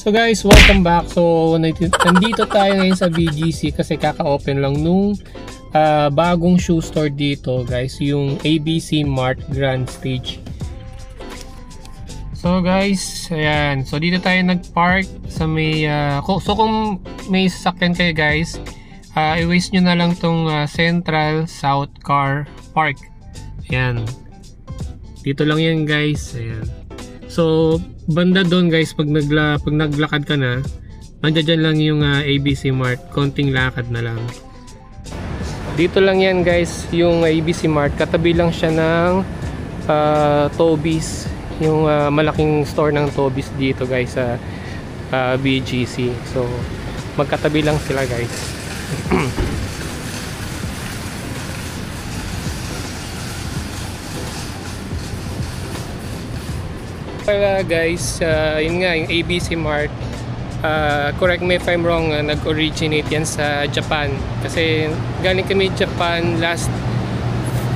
So guys, welcome back. So nandito tayo ngayon sa BGC kasi kaka-open lang nung bagong shoe store dito guys, yung ABC Mart Grand Stage. So guys, ayan. So dito tayo nag-park sa may so kung may sasakyan kayo guys, i-waste nyo na lang tong Central South Car Park. Ayan. Dito lang yan guys. Ayan. So banda doon guys, pag naglakad ka na, nandiyan lang yung ABC Mart. Konting lakad na lang. Dito lang yan guys, yung ABC Mart. Katabi lang siya ng Toby's. Yung malaking store ng Toby's dito guys sa BGC. So magkatabi lang sila guys. Guys, yun nga yung ABC Mart, correct me if I'm wrong, nag-originate yan sa Japan kasi galing kami Japan last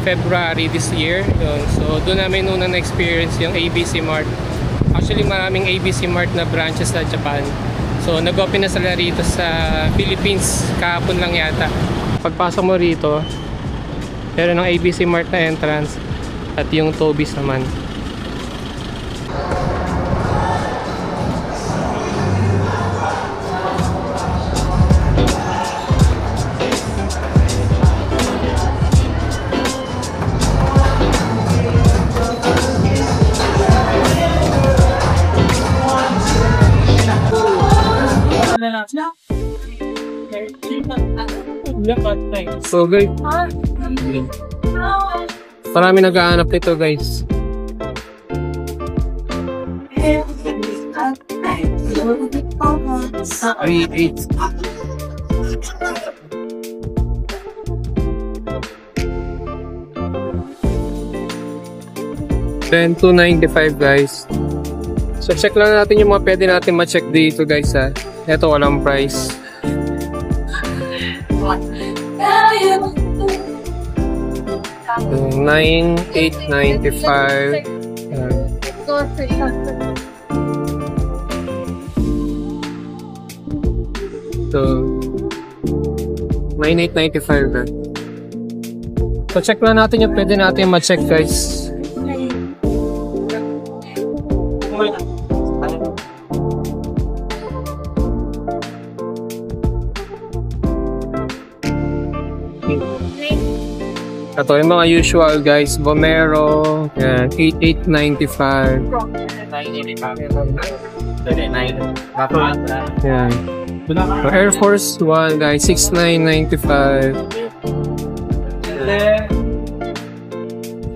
February this year. Yun. So doon namin unang na-experience yung ABC Mart. Actually maraming ABC Mart na branches sa Japan, so nag-open na sila rito sa Philippines kahapon lang yata. Pagpasok mo rito, meron ng ABC Mart na entrance at yung Toby's naman. So guys, marami nag-aanap nito guys. $10,295 guys. So check lang natin yung mga pwede natin ma-check dito guys ha. Ito walang price. $9,895. So $9,895 na. So check lang natin yung pwede natin ma-check guys. Ito yung mga usual guys, Vomero, yan, $8,895. Yan. So, Air Force One guys, $6,995.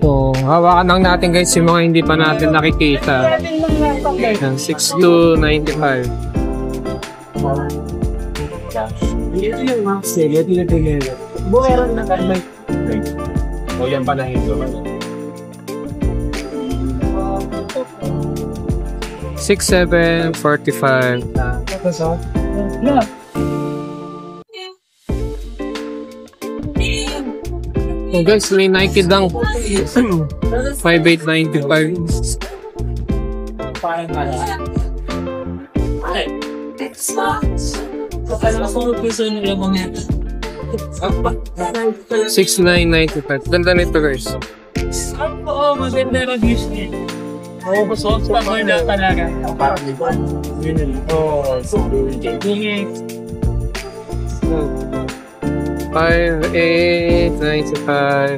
So, hawakan lang natin guys yung mga hindi pa natin nakikita. Yan, $6,295. Ito yung max eh, ito yung tingin. Bumeron na kan may o yan pala ito. 6,745. Oh guys, may Nike Dunk 5,895. $6,995. Ganda nito guys. Oo, maganda rin Disney. Oo, soft pa mo na talaga. Parang di ba? Oo, so $5,895.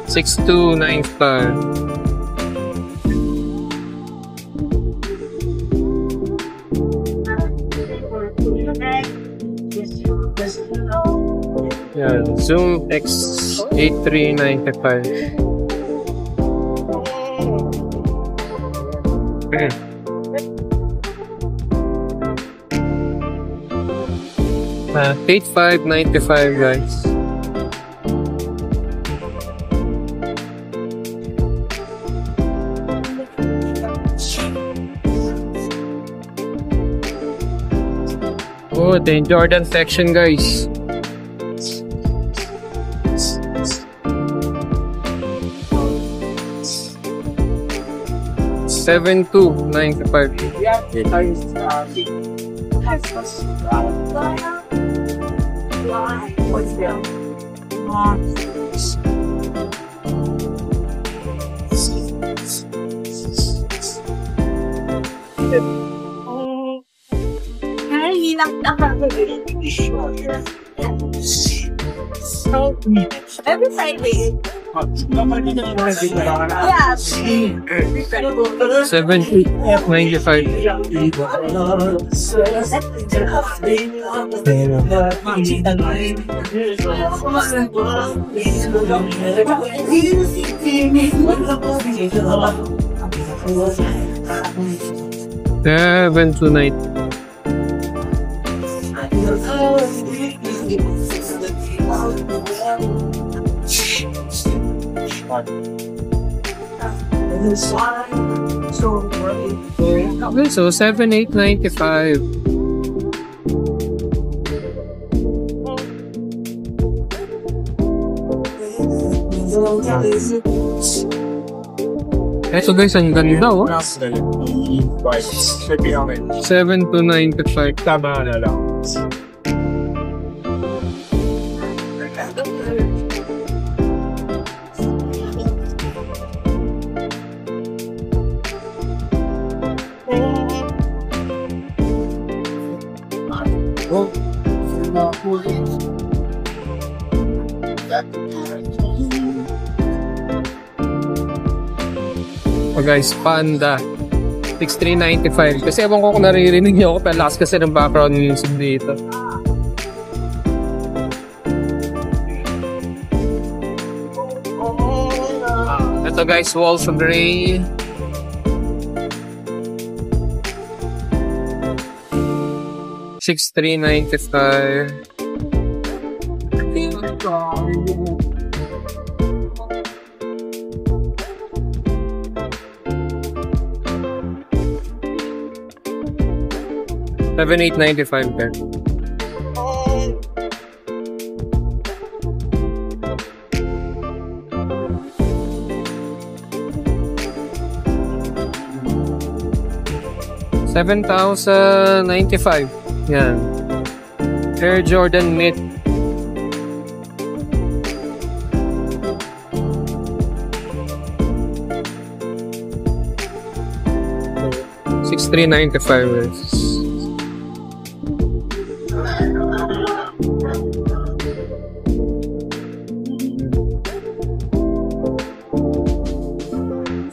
$6,295. Yan, Zoom X8395. $8,595 guys. Oh, ito yung Jordan section guys. 7,295. Every Friday. Yeah. 7,295. Seven to night. Okay, so 7,895. Eto guys, ang ganda oh. 7,295. Tama na lang. Oh guys, Panda 6,395. Kasi ewan ko kung naririnig niyo ako, pero lakas kasi ng background music dito. Ito guys, Walls of Grey. $6,395. $7,895 there. $7,095. Yan. Air Jordan Knit. $6,395.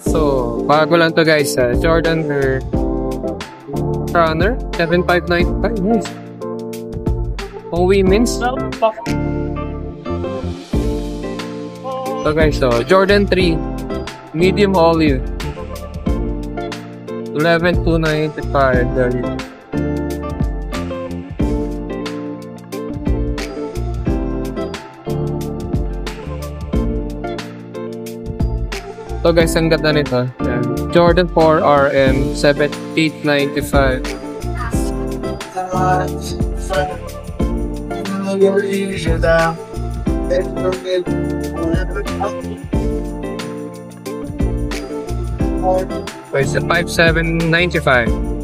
So, bago lang to guys, Jordan Runner 7,595. Nice. Pang women's. So guys, Jordan 3 medium olive 11,295. There you go. So guys, ang ganda nito. Yan. Jordan 4 RM 7,895. So it's a 5,795.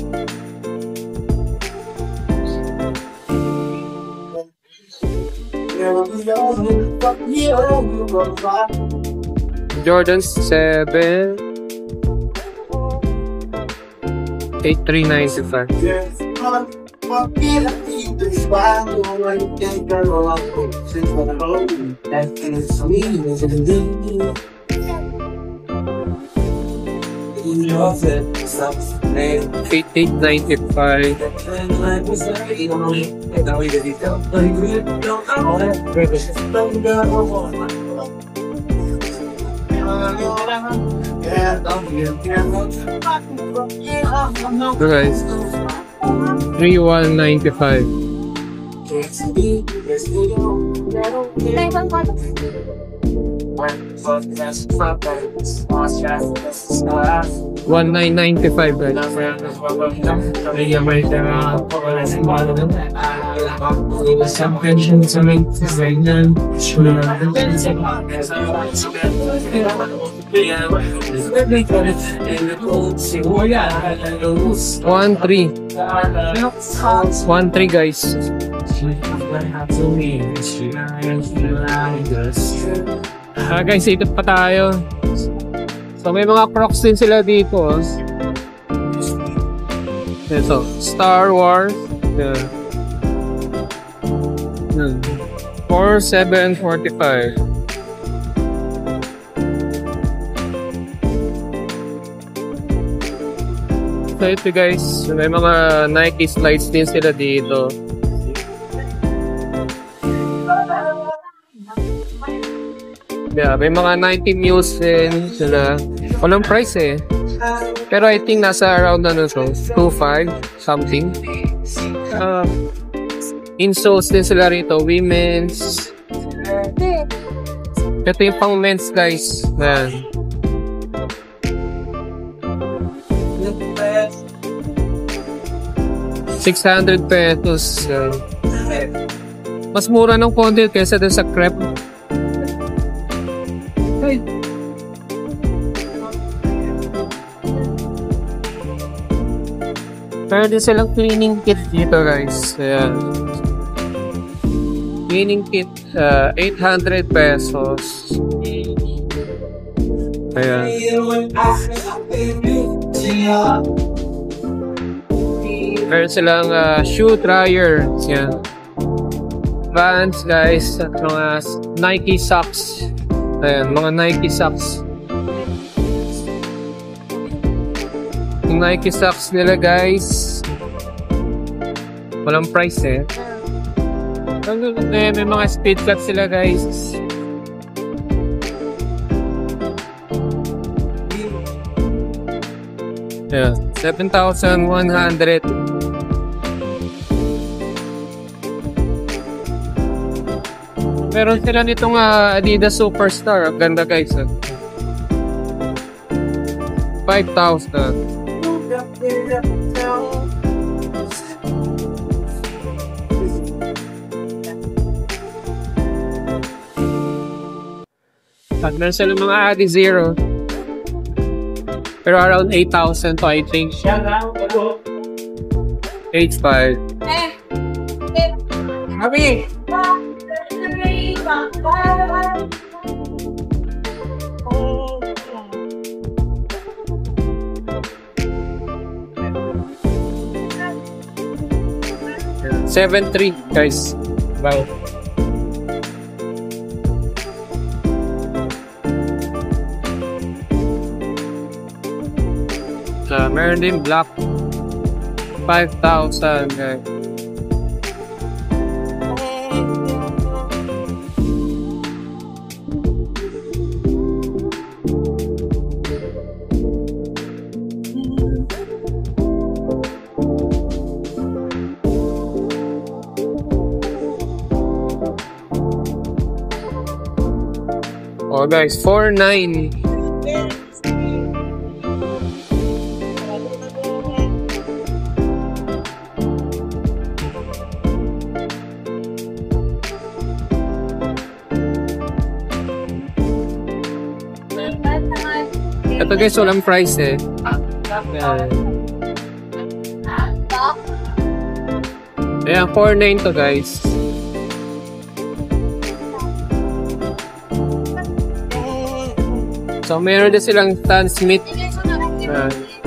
Jordan 7 8,395. $8,895. So guys, 3,195. $1,995 guys. One three. 1,300 guys. Guys, ikot pa tayo. So may mga Crocs din sila dito. Oh. Ito, Star Wars. Yeah. 4,745. So ito guys, may mga Nike slides din sila dito. Yeah, may mga 90 Muse din sila. Walang price eh. Pero I think nasa around ano to, 2,500 something. Insoles din sila rito, women's. Ito yung pang men's guys. Ayan. ₱600. Mas mura ng konti kaysa dun sa crepe. Meron din silang cleaning kit dito guys. Ayan. Cleaning kit, ₱800. Ayan. Meron silang shoe dryer. Ayan. Vans guys. At mga Nike socks. Ayan, mga Nike socks. Yung Nike socks nila guys, walang price eh. May mga speed cut sila guys. Yeah, 7,100. Meron sila nitong Adidas Superstar. Ang ganda guys. 5,000. At meron sila mga Adi Zero. Pero around 8,000 to I think. 8,500. Happy! $7,300 guys. Wow. Meron din black. 5,000 guys. Oh guys, 4,900. Ito guys, walang price eh. Ayan, 4,900 to guys. So meron din silang Stan Smith.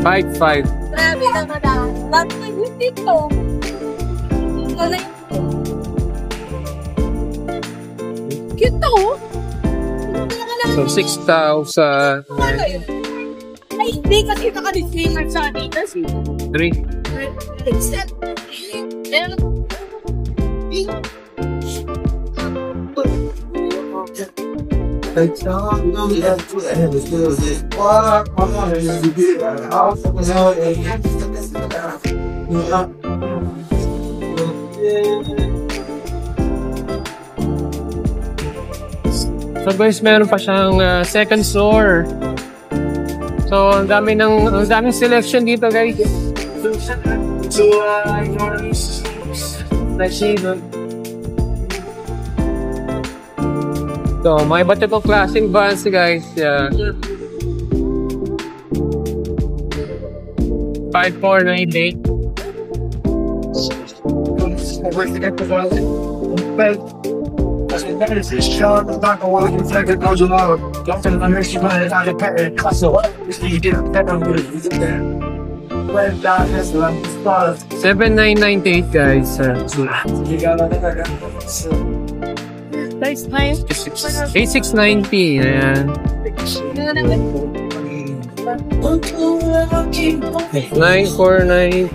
5,500. Grabe na madami. Ba't yung dito? Cute to. So 6,000. Ay, hindi kasi naka-disclaimer sa Adidas. 3. Except, So guys, meron pa siyang second store. So ang daming selection dito guys. So, may iba't ibang klaseng bands guys. Yeah. 5498. $7,998 guys. Nice, nice. 8690. Ayan. 9490.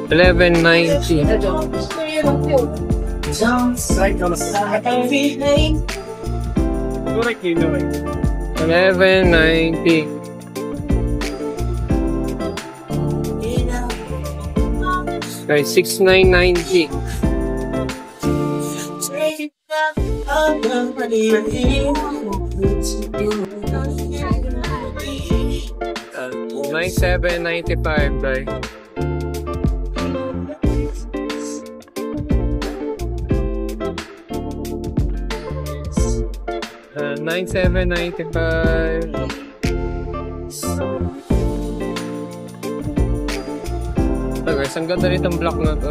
$1190. $1190. Guys, $6,990. $9,795 guys. $9,795. So guys, ang ganda nitong block na to.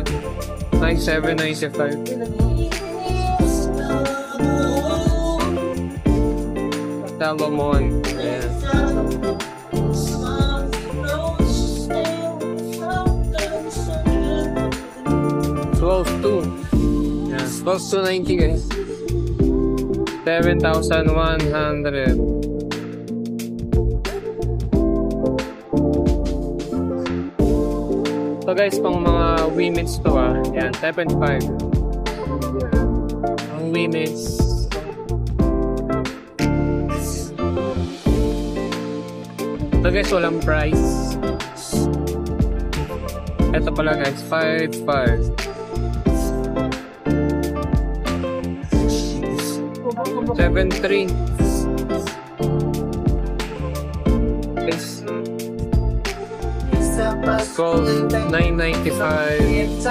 $9,795. Salomon. Ayan. Close to 90 guys. 7,100. So guys, pang mga women's to yan, 7.5. Ang women's. So guys, walang price. Ito pala guys, 5.5. 7.3. Guys, 9.95.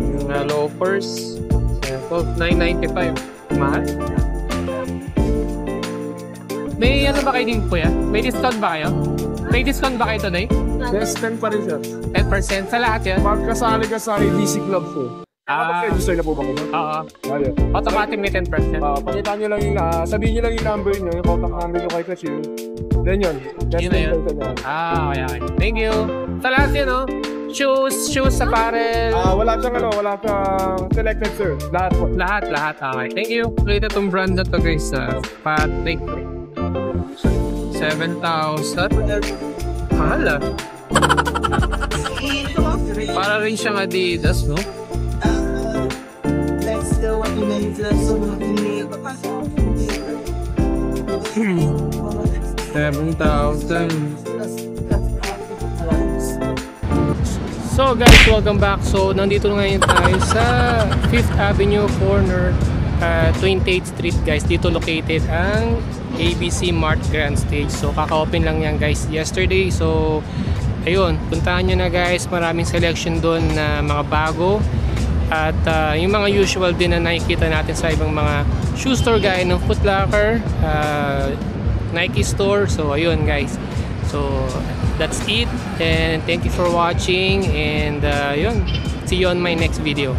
Yung loafers, 9.95. Mahal. May ano ba kayo din po yan? May discount ba kayo? May discount ba kayo today? Yes, 10 pa rin siya. 10% sa lahat yan? Magkasali ka sa DC Club ko. Mag-register na po ba ko? Oo. Ayun. Automatic may 10%. Pakita nyo lang yung, sabihin nyo lang yung number nyo, yung contact number nyo kay Cashier. Then yun. Yun na yun. Okay. Thank you. Sa lahat yun, no? Shoes, apparel. Wala siyang selected, sir. Lahat po. Lahat. Okay. Thank you. Ulit itong brand na to guys. Patrick. 7,000. Mahal ah. Para rin siyang Adidas, no? $7,000. So guys, welcome back. So nandito ngayon tayo sa 5th Avenue corner, 28th Street guys. Dito located ang ABC Mart Grand Stage. So kaka-open lang yan guys yesterday. So ayun, puntahan nyo na guys. Maraming selection doon na mga bago. At yung mga usual din na nakikita natin sa ibang mga shoe store gaya ng Foot Locker, Nike store. So ayun guys. So that's it. And thank you for watching. And yun, see you on my next video.